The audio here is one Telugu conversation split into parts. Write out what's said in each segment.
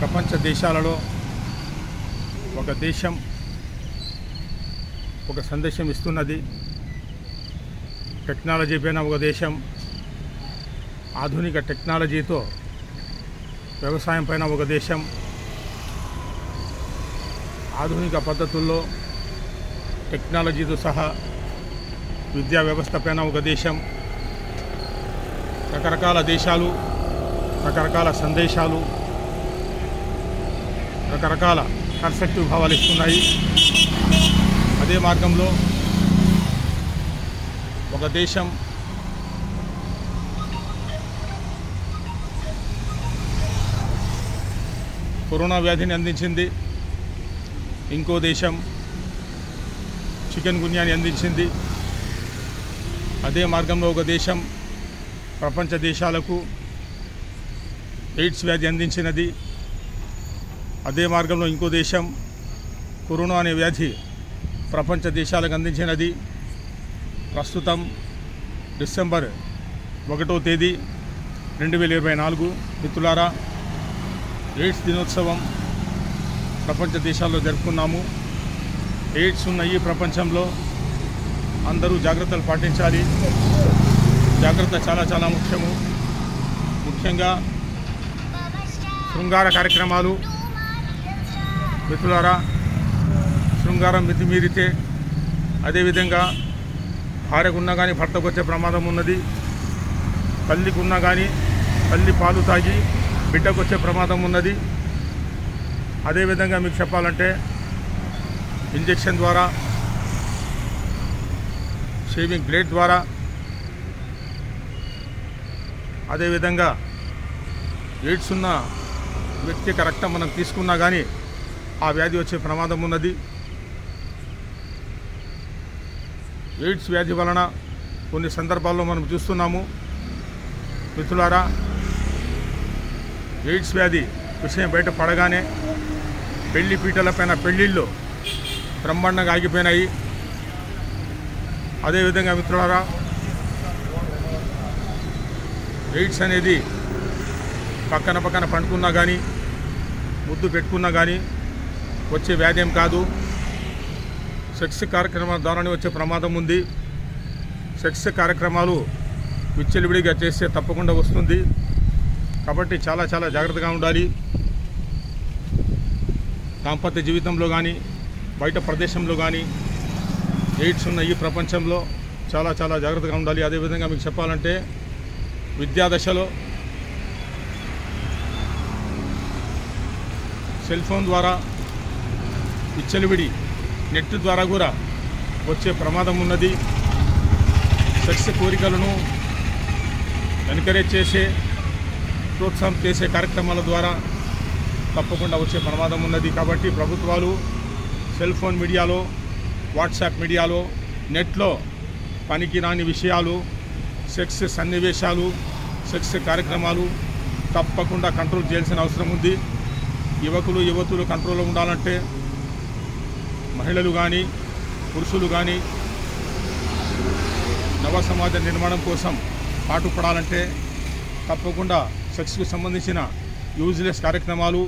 ప్రపంచ దేశాలలో ఒక దేశం ఒక సందేశం ఇస్తున్నది. టెక్నాలజీ పైన ఒక దేశం ఆధునిక టెక్నాలజీతో వ్యవసాయం పైన ఒక దేశం ఆధునిక పద్ధతుల్లో టెక్నాలజీతో సహా విద్యా వ్యవస్థ పైన ఒక దేశం రకరకాల దేశాలు రకరకాల సందేశాలు రకరకాల పర్స్పెక్టివ్ భావాలు ఇస్తున్నాయి. అదే మార్గంలో ఒక దేశం కరోనా వ్యాధిని అందించింది, ఇంకో దేశం చికెన్ గున్యాని అందించింది. అదే మార్గంలో ఒక దేశం ప్రపంచ దేశాలకు ఎయిడ్స్ వ్యాధి అందించినది. అదే మార్గంలో ఇంకో దేశం కరోనా అనే వ్యాధి ప్రపంచ దేశాలకు అందించినది. ప్రస్తుతం డిసెంబర్ 1వ తేదీ 2024 మిత్రులారా, ఎయిడ్స్ దినోత్సవం ప్రపంచ దేశాల్లో జరుపుకున్నాము. ఎయిడ్స్ ఉన్న ఈ ప్రపంచంలో అందరూ జాగ్రత్తలు పాటించాలి. జాగ్రత్త చాలా చాలా ముఖ్యము. ముఖ్యంగా శృంగార కార్యక్రమాలు మిత్రులారా, శృంగారం మితిమీరితే అదేవిధంగా భార్యకున్నా కానీ భర్తకు వచ్చే ప్రమాదం ఉన్నది. తల్లికున్నా కానీ తల్లి పాలు తాగి బిడ్డకు వచ్చే ప్రమాదం ఉన్నది. అదేవిధంగా మీకు చెప్పాలంటే ఇంజెక్షన్ ద్వారా, షేవింగ్ బ్లేడ్ ద్వారా, అదేవిధంగా ఎయిడ్స్ ఉన్న వ్యక్తి యొక్క రక్తం మనం తీసుకున్నా కానీ ఆ వ్యాధి వచ్చే ప్రమాదం ఉన్నది. ఎయిడ్స్ వ్యాధి వలన కొన్ని సందర్భాల్లో మనం చూస్తున్నాము మిత్రులారా, ఎయిడ్స్ వ్యాధి విషయం బయట పడగానే పెళ్లి పీటలపైన పెళ్లిళ్ళు బ్రహ్మాండంగా ఆగిపోయినాయి. అదేవిధంగా మిత్రులారా, ఎయిడ్స్ అనేది పక్కన పండుకున్నా కానీ ముద్దు పెట్టుకున్నా కానీ వచ్చే వ్యాధి ఏం కాదు. సెక్స్ కార్యక్రమాల ద్వారానే వచ్చే ప్రమాదం ఉంది. సెక్స్ కార్యక్రమాలు విచ్చలవిడిగా చేస్తే తప్పకుండా వస్తుంది. కాబట్టి చాలా చాలా జాగ్రత్తగా ఉండాలి. దాంపత్య జీవితంలో కానీ బయట ప్రదేశంలో కానీ ఎయిడ్స్ ఉన్న ఈ ప్రపంచంలో చాలా చాలా జాగ్రత్తగా ఉండాలి. అదేవిధంగా మీకు చెప్పాలంటే విద్యాదశలో సెల్ ఫోన్ ద్వారా విచ్చలవిడి నెట్ ద్వారా కూడా వచ్చే ప్రమాదం ఉన్నది. సెక్స్ కోరికలను ఎన్కరేజ్ చేసే ప్రోత్సాహం చేసే కార్యక్రమాల ద్వారా తప్పకుండా వచ్చే ప్రమాదం ఉన్నది. కాబట్టి ప్రభుత్వాలు సెల్ ఫోన్ మీడియాలో, వాట్సాప్ మీడియాలో, నెట్లో పనికిరాని విషయాలు, సెక్స్ సన్నివేశాలు, సెక్స్ కార్యక్రమాలు తప్పకుండా కంట్రోల్ చేయాల్సిన అవసరం ఉంది. యువతులు కంట్రోల్లో ఉండాలంటే మహిళలు కానీ పురుషులు కానీ నవ సమాజ నిర్మాణం కోసం పాటుపడాలంటే తప్పకుండా సెక్స్కు సంబంధించిన యూజ్లెస్ కార్యక్రమాలు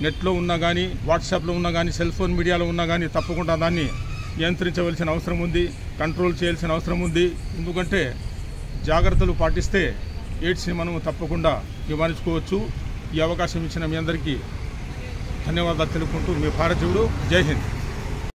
నెట్లో ఉన్నా కానీ, వాట్సాప్లో ఉన్నా కానీ, సెల్ ఫోన్ మీడియాలో ఉన్నా కానీ తప్పకుండా దాన్ని నియంత్రించవలసిన అవసరం ఉంది, కంట్రోల్ చేయాల్సిన అవసరం ఉంది. ఎందుకంటే జాగ్రత్తలు పాటిస్తే ఎయిడ్స్ని మనం తప్పకుండా నివారించుకోవచ్చు. ఈ అవకాశం ఇచ్చిన మీ అందరికీ ధన్యవాదాలు తెలుపుకుంటూ మీ భారతీయుడు. జై హింద్.